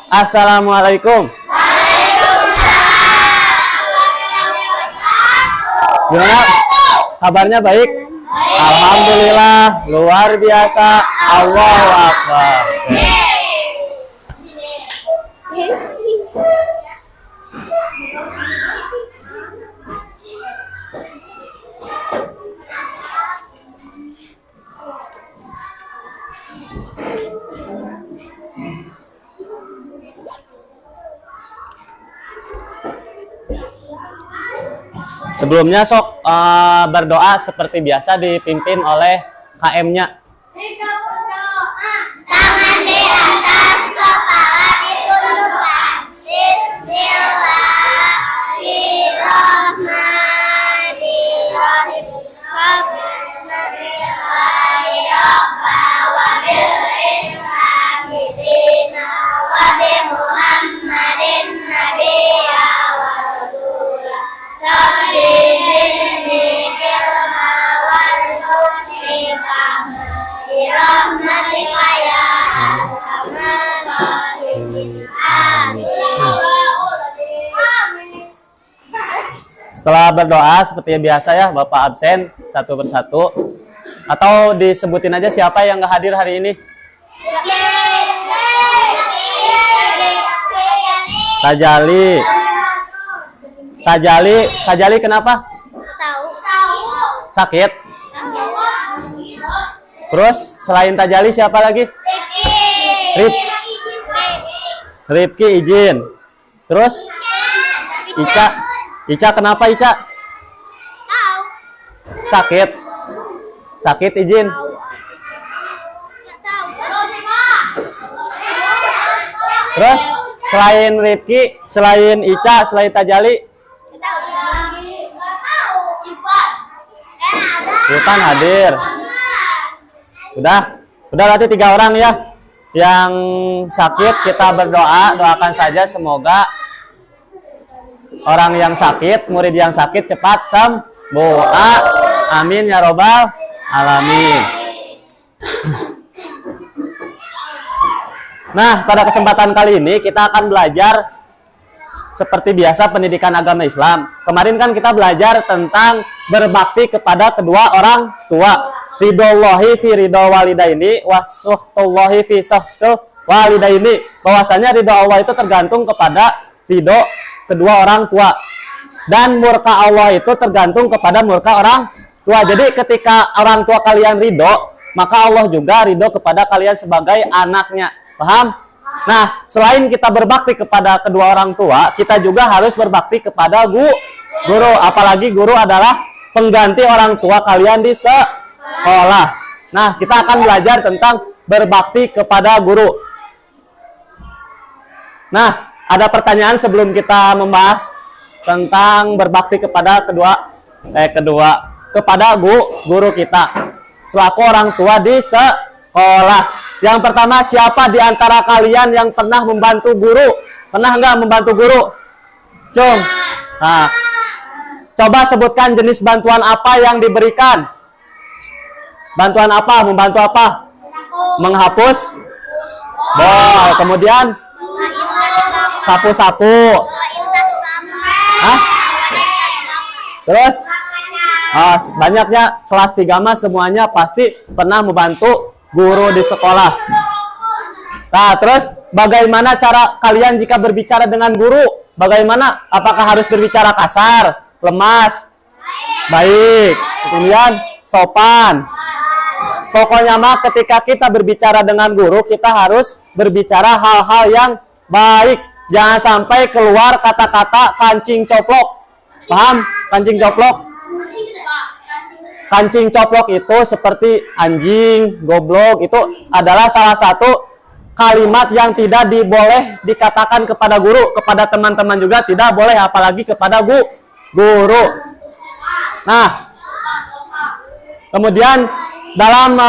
Assalamualaikum. Gimana? Kabarnya baik? Alhamdulillah, luar biasa. Allahu Akbar. Sebelumnya sok berdoa seperti biasa dipimpin oleh KM-nya. Tangan di atas kepala ditundukkan. Bismillahirrahmanirrahim. Setelah berdoa seperti biasa ya, Bapak absen satu persatu. Atau disebutin aja siapa yang nggak hadir hari ini. Tajali. Tajali kenapa? Sakit. Terus selain Tajali siapa lagi? Rifki izin. Terus Ica kenapa Ica? Sakit izin. Terus selain Rifki, selain Ica, selain Tajali, Ipan hadir. Udah berarti 3 orang ya. Yang sakit kita berdoa, doakan saja semoga orang yang sakit, murid yang sakit cepat sembuh. Amin ya robbal alamin. Nah, pada kesempatan kali ini kita akan belajar seperti biasa pendidikan agama Islam. Kemarin kan kita belajar tentang berbakti kepada kedua orang tua. Ridhollahi fi ridho walidaini wa suhtullahi fi suhtul walidaini. Bahwasanya ridho Allah itu tergantung kepada ridho kedua orang tua. Dan murka Allah itu tergantung kepada murka orang tua. Jadi ketika orang tua kalian ridho, maka Allah juga ridho kepada kalian sebagai anaknya. Paham? Nah, selain kita berbakti kepada kedua orang tua, kita juga harus berbakti kepada guru. Apalagi guru adalah pengganti orang tua kalian di sekolah. Nah, kita akan belajar tentang berbakti kepada guru. Nah, ada pertanyaan sebelum kita membahas tentang berbakti kepada kepada guru kita selaku orang tua di sekolah. Yang pertama, siapa di antara kalian yang pernah membantu guru? Pernah nggak membantu guru? Cung. Nah, coba sebutkan jenis bantuan apa yang diberikan. Bantuan apa? Membantu apa? Menghapus bol. Kemudian sapu-sapu. Terus banyaknya kelas 3 mah semuanya pasti pernah membantu guru di sekolah. Nah, terus bagaimana cara kalian jika berbicara dengan guru? Bagaimana? Apakah harus berbicara kasar, lemas, baik, kemudian sopan? Pokoknya mah ketika kita berbicara dengan guru, kita harus berbicara hal-hal yang baik. Jangan sampai keluar kata-kata kancing coplok. Paham? Kancing coplok? Kancing coplok itu seperti anjing, goblok, itu adalah salah satu kalimat yang tidak boleh dikatakan kepada guru, kepada teman-teman juga tidak boleh, apalagi kepada guru. Nah, kemudian dalam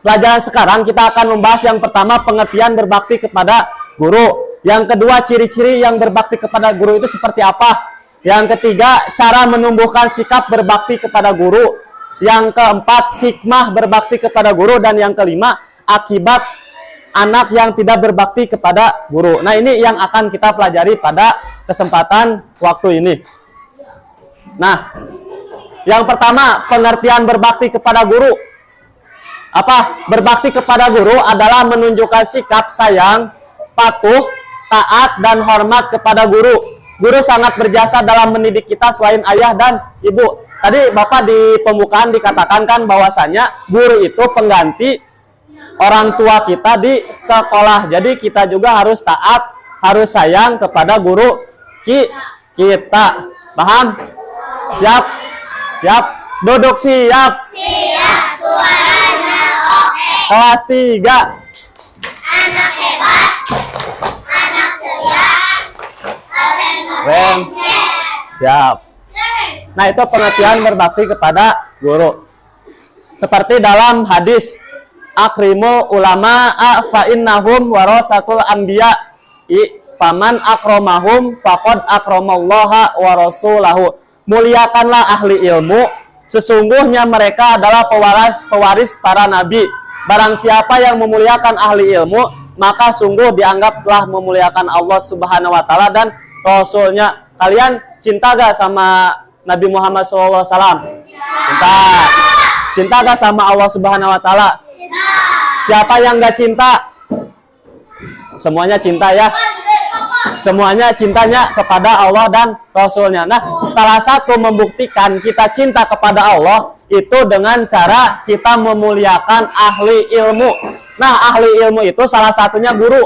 pelajaran sekarang kita akan membahas yang pertama pengertian berbakti kepada guru. Yang kedua, ciri-ciri yang berbakti kepada guru itu seperti apa? Yang ketiga, cara menumbuhkan sikap berbakti kepada guru. Yang keempat, hikmah berbakti kepada guru. Dan yang kelima, akibat anak yang tidak berbakti kepada guru. Nah, ini yang akan kita pelajari pada kesempatan waktu ini. Nah, yang pertama, pengertian berbakti kepada guru. Apa? Berbakti kepada guru adalah menunjukkan sikap sayang, patuh, taat, dan hormat kepada guru. Guru sangat berjasa dalam mendidik kita selain ayah dan ibu. Tadi Bapak di pembukaan dikatakan kan bahwasanya guru itu pengganti orang tua kita di sekolah. Jadi kita juga harus taat, harus sayang kepada guru kita. Paham? Siap? Siap? Duduk siap. Siap, suaranya oke. Kelas 3. Anak hebat, anak ceria, Keren. Siap. Nah, itu pengertian berbakti kepada guru. Seperti dalam hadis, akrimu ulama fa innahum warasatul anbiya, faman akramahum faqad akramallaha wa rasulahu. Muliakanlah ahli ilmu, sesungguhnya mereka adalah pewaris para nabi. Barang siapa yang memuliakan ahli ilmu, maka sungguh dianggap telah memuliakan Allah Subhanahu wa taala dan Rasulnya. Kalian cinta gak sama Nabi Muhammad SAW? Cinta. Cinta gak sama Allah Subhanahu wa taala? Siapa yang gak cinta? Semuanya cinta ya. Semuanya cintanya kepada Allah dan Rasulnya. Nah, salah satu membuktikan kita cinta kepada Allah itu dengan cara kita memuliakan ahli ilmu. Nah, ahli ilmu itu salah satunya guru.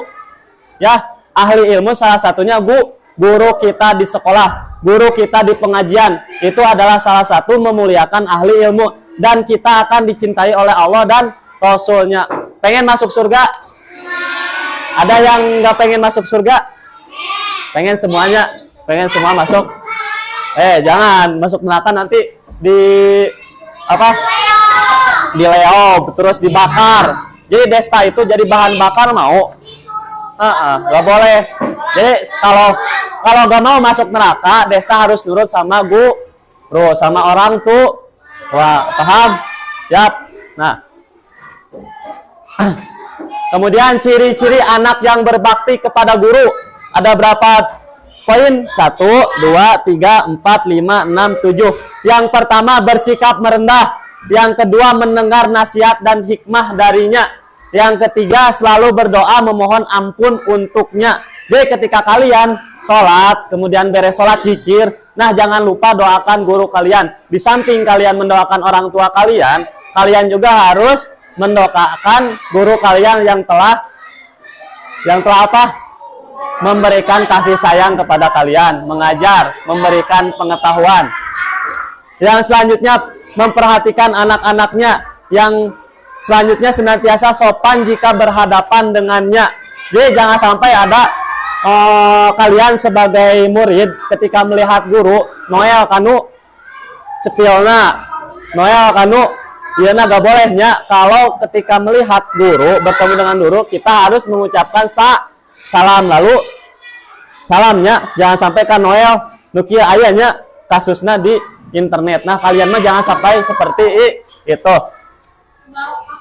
Ya, ahli ilmu salah satunya guru kita di sekolah, guru kita di pengajian. Itu adalah salah satu memuliakan ahli ilmu. Dan kita akan dicintai oleh Allah dan Rasulnya. Pengen masuk surga? Ada yang nggak pengen masuk surga? Pengen semuanya? Pengen semua masuk? Jangan masuk neraka nanti di apa? Dileop, terus dibakar. Jadi Desta itu jadi bahan bakar mau? Nggak boleh. Jadi kalau nggak mau masuk neraka, Desta harus nurut sama guru, sama orang tua. Wah, paham? Siap. Nah, kemudian ciri-ciri anak yang berbakti kepada guru. Ada berapa poin? 1, 2, 3, 4, 5, 6, 7. Yang pertama, bersikap merendah. Yang kedua, mendengar nasihat dan hikmah darinya. Yang ketiga, selalu berdoa memohon ampun untuknya. Jadi ketika kalian sholat, kemudian beres sholat zikir, nah jangan lupa doakan guru kalian. Di samping kalian mendoakan orang tua kalian, kalian juga harus mendoakan guru kalian yang telah apa? Memberikan kasih sayang kepada kalian, mengajar, memberikan pengetahuan. Yang selanjutnya, memperhatikan anak-anaknya. Yang selanjutnya, senantiasa sopan jika berhadapan dengannya. Jadi jangan sampai ada kalian sebagai murid ketika melihat guru Noel kanu cepilna, Noel kanu iana gak bolehnya. Kalau ketika melihat guru, bertemu dengan guru, kita harus mengucapkan salam, lalu salamnya jangan sampai kan Noel nukia ayahnya kasusnya di internet. Nah, kalian mah jangan sampai seperti itu.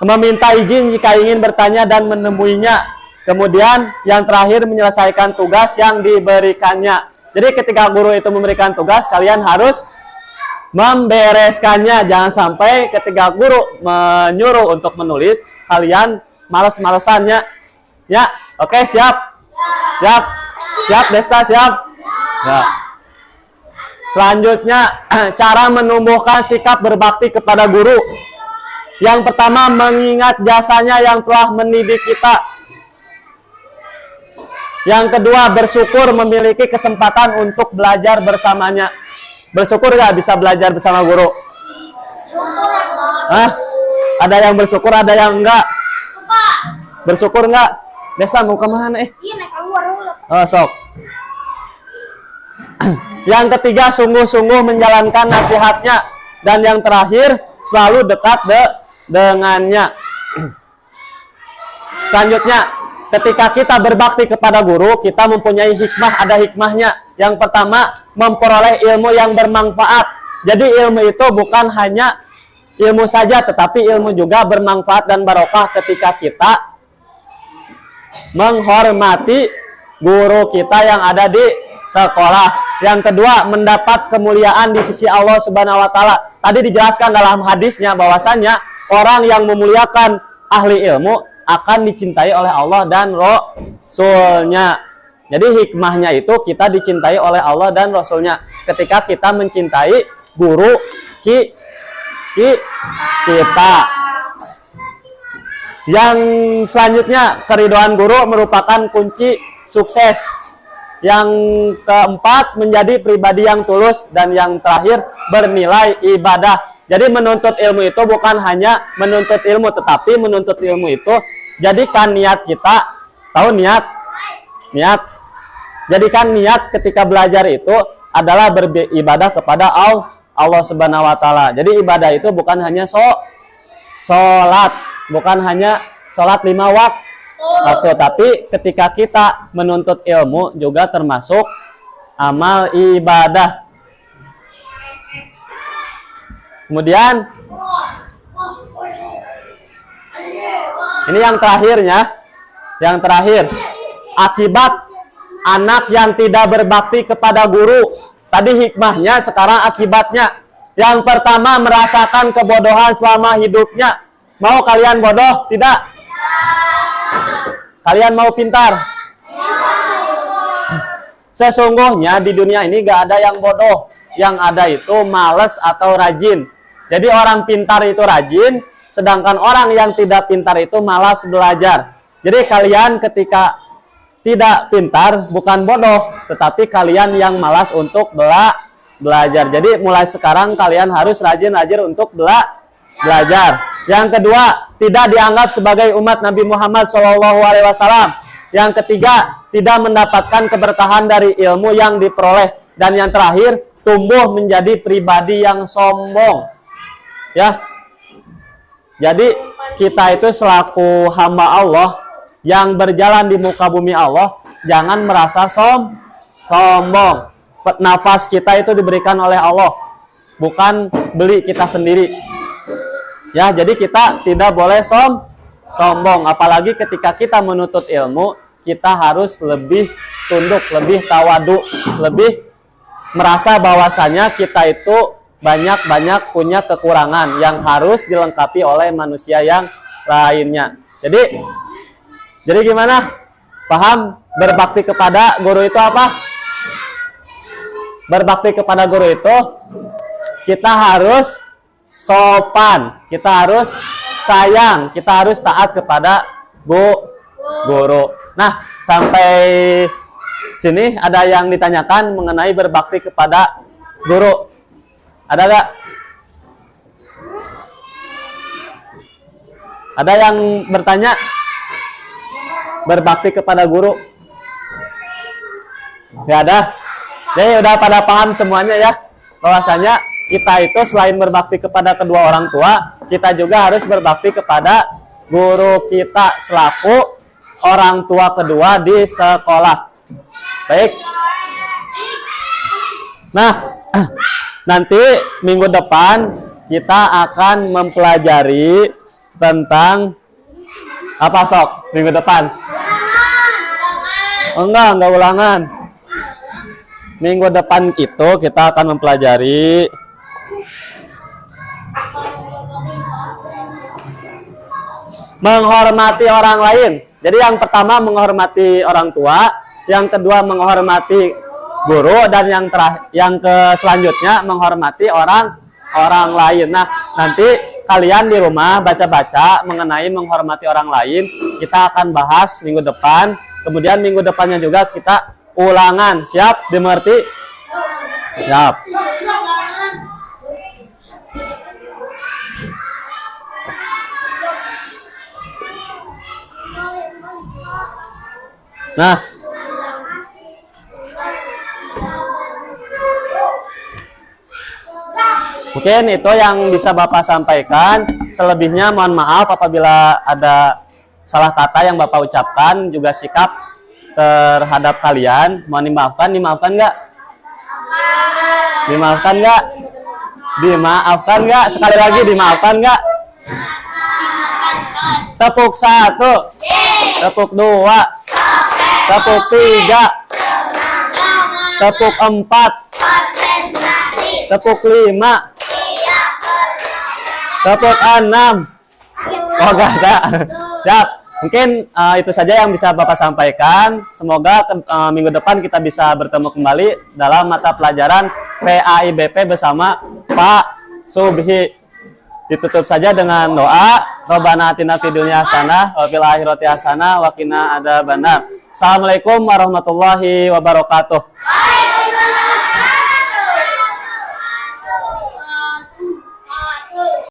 Meminta izin jika ingin bertanya dan menemuinya. Kemudian yang terakhir, menyelesaikan tugas yang diberikannya. Jadi ketika guru itu memberikan tugas, kalian harus membereskannya. Jangan sampai ketika guru menyuruh untuk menulis, kalian males-malesannya. Ya, oke, siap. Siap. Siap, Desta, siap. Ya. Selanjutnya, cara menumbuhkan sikap berbakti kepada guru. Yang pertama, mengingat jasanya yang telah mendidik kita. Yang kedua, bersyukur memiliki kesempatan untuk belajar bersamanya. Bersyukur nggak bisa belajar bersama guru? Hah? Ada yang bersyukur, ada yang enggak? Bersyukur nggak? Desta mau kemana? Iya, naik keluar. Oh, sok. Yang ketiga, sungguh-sungguh menjalankan nasihatnya. Dan yang terakhir, selalu dekat dengannya. Selanjutnya, ketika kita berbakti kepada guru, kita mempunyai hikmah, ada hikmahnya. Yang pertama, memperoleh ilmu yang bermanfaat. Jadi ilmu itu bukan hanya ilmu saja, tetapi ilmu juga bermanfaat dan barokah ketika kita menghormati guru kita yang ada di sekolah. Yang kedua, mendapat kemuliaan di sisi Allah Subhanahu wa taala. Tadi dijelaskan dalam hadisnya bahwasannya orang yang memuliakan ahli ilmu akan dicintai oleh Allah dan Rasul-Nya. Jadi hikmahnya itu kita dicintai oleh Allah dan Rasul-Nya ketika kita mencintai guru kita. Yang selanjutnya, keridhaan guru merupakan kunci sukses. Yang keempat, menjadi pribadi yang tulus. Dan yang terakhir, bernilai ibadah. Jadi menuntut ilmu itu bukan hanya menuntut ilmu, tetapi menuntut ilmu itu jadikan niat kita, tahu niat? Jadikan niat ketika belajar itu adalah beribadah kepada Allah Subhanahu wa taala. Jadi ibadah itu bukan hanya sholat, bukan hanya sholat 5 waktu, tapi ketika kita menuntut ilmu juga termasuk amal ibadah. Kemudian ini yang terakhirnya, akibat anak yang tidak berbakti kepada guru. Tadi hikmahnya, sekarang akibatnya. Yang pertama, merasakan kebodohan selama hidupnya. Mau kalian bodoh? Tidak. Kalian mau pintar? Sesungguhnya di dunia ini gak ada yang bodoh. Yang ada itu malas atau rajin. Jadi orang pintar itu rajin, sedangkan orang yang tidak pintar itu malas belajar. Jadi kalian ketika tidak pintar bukan bodoh, tetapi kalian yang malas untuk belajar. Jadi mulai sekarang kalian harus rajin-rajin untuk belajar. Yang kedua, tidak dianggap sebagai umat Nabi Muhammad SAW. Yang ketiga, tidak mendapatkan keberkahan dari ilmu yang diperoleh. Dan yang terakhir, tumbuh menjadi pribadi yang sombong. Ya. Jadi kita itu selaku hamba Allah yang berjalan di muka bumi Allah, jangan merasa sombong. Nafas kita itu diberikan oleh Allah, bukan beli kita sendiri. Ya, jadi kita tidak boleh sombong. Apalagi ketika kita menuntut ilmu, kita harus lebih tunduk, lebih tawadu, lebih merasa bahwasanya kita itu banyak punya kekurangan yang harus dilengkapi oleh manusia yang lainnya. Jadi gimana? Paham? Berbakti kepada guru itu apa? Berbakti kepada guru itu kita harus sopan, kita harus sayang, kita harus taat kepada guru. Nah, sampai sini ada yang ditanyakan mengenai berbakti kepada guru. Ada gak? Ada yang bertanya? Berbakti kepada guru? Ya ada. Jadi udah pada paham semuanya ya, bahwasanya kita itu selain berbakti kepada kedua orang tua, kita juga harus berbakti kepada guru kita selaku orang tua kedua di sekolah. Baik. Nah, nanti minggu depan kita akan mempelajari tentang apa sok minggu depan? Enggak ulangan. Minggu depan itu kita akan mempelajari menghormati orang lain. Jadi yang pertama menghormati orang tua, yang kedua menghormati guru, dan yang selanjutnya menghormati orang lain. Nah, nanti kalian di rumah baca-baca mengenai menghormati orang lain. Kita akan bahas minggu depan. Kemudian minggu depannya juga kita ulangan. Siap? Dimengerti? Siap. Nah, mungkin itu yang bisa Bapak sampaikan. Selebihnya mohon maaf apabila ada salah kata yang Bapak ucapkan, juga sikap terhadap kalian. Mohon dimaafkan. Dimaafkan nggak? Dimaafkan nggak? Dimaafkan nggak? Sekali lagi dimaafkan nggak? Tepuk satu. Tepuk 2. Tepuk 3. Tepuk 4. Konsentrasi. Tepuk 5. Siap berlatih. Tepuk 6. Oh, gak ada. Siap. Mungkin itu saja yang bisa Bapak sampaikan. Semoga minggu depan kita bisa bertemu kembali dalam mata pelajaran PAIBP bersama Pak Subhi. Ditutup saja dengan doa. Rabbana atina fid dunya hasanah wa fil akhirati hasanah wa qina adzabannar. Assalamualaikum warahmatullahi wabarakatuh.